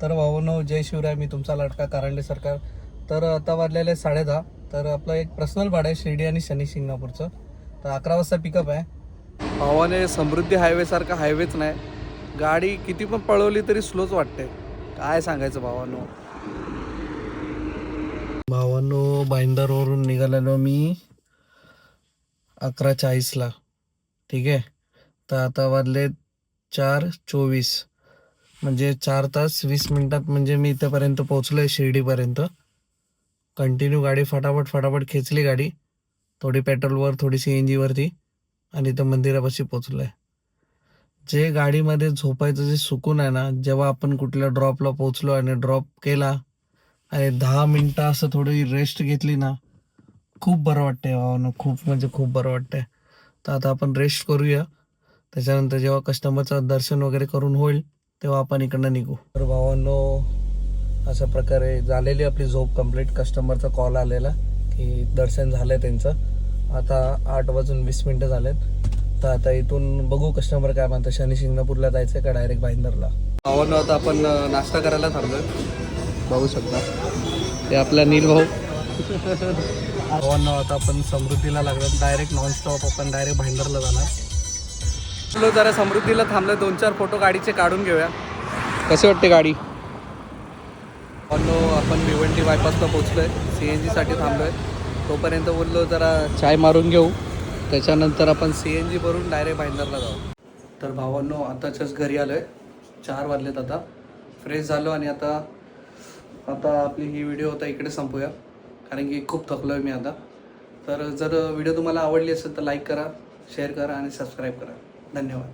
तर भावांनो, जय शिवराय. मी तुमचा लाडका कारंडे सरकार. तर आता वाजलेले 10:30. तर आपलं एक पर्सनल भाडं आहे शिर्डी आणि शनी शिंगणापूरचं. तर 11 वाजता पिकअप आहे. भावाने समृद्धी हायवेसारखा हायवेच नाही, गाडी किती पण पळवली तरी स्लोच वाटते. काय सांगायचं भावांनो. भाईंदरवरून निघालेलो मी 11:40ला. ठीक आहे. तर आता वाजले 4:24, म्हणजे 4 तास 20 मिनिटात म्हणजे मी इथेपर्यंत पोहोचलोय शिर्डीपर्यंत. कंटिन्यू गाडी फटाफट फटाफट खेचली गाडी, थोडी पेट्रोलवर थोडी CNG वरती, आणि इथं मंदिरापाशी पोहोचलोय. जे गाडीमध्ये झोपायचं जे सुकून आहे ना, जेव्हा आपण कुठल्या ड्रॉपला पोहोचलो आणि ड्रॉप केला आणि 10 मिनिटं असं थोडी रेस्ट घेतली ना, खूप बरं वाटतंय भावानं. खूप म्हणजे खूप बरं वाटतंय. तर आता आपण रेस्ट करूया. त्याच्यानंतर जेव्हा कस्टमरचं दर्शन वगैरे करून होईल तेव्हा आपण इकडनं निघू. तर भावांनो, अशा प्रकारे झालेली आपली झोप कंप्लीट. कस्टमरचा कॉल आलेला की दर्शन झालं आहे त्यांचं. आता 8:20 झालेत. तर आता इथून बघू कस्टमर काय म्हणतं. शनी शिंगणापूरला जायचं आहे का डायरेक्ट भाईंदरला. भावांनो, आता आपण नाश्ता करायला थांबलोय. बघू शकता ते आपला नील भाऊ. भावांनो, आता आपण समृद्धीला लागलो. डायरेक्ट नॉनस्टॉप आपण डायरेक्ट भाईंदरला जाणार. जरा समृद्धीला थांबलं, 2-4 फोटो गाडीचे काढून घेऊया. कसे वाटते गाडी. आपण भिवंडी बायपासला पोहोचलोय. CNG साठी थांबलोय. तोपर्यंत बोललो जरा चाय मारून घेऊ, त्याच्यानंतर आपण CNG भरून डायरेक्ट भाईंदरला जाऊ. तर भावांनो, आताच्याच घरी आलोय. 4 वाजलेत. आता फ्रेश झालो आणि आता आपली ही व्हिडिओ होता इकडे संपूया, कारण की खूप थकलोय मी आता. तर जर व्हिडिओ तुम्हाला आवडली असेल तर लाईक करा, शेअर करा आणि सबस्क्राईब करा. धन्यवाद.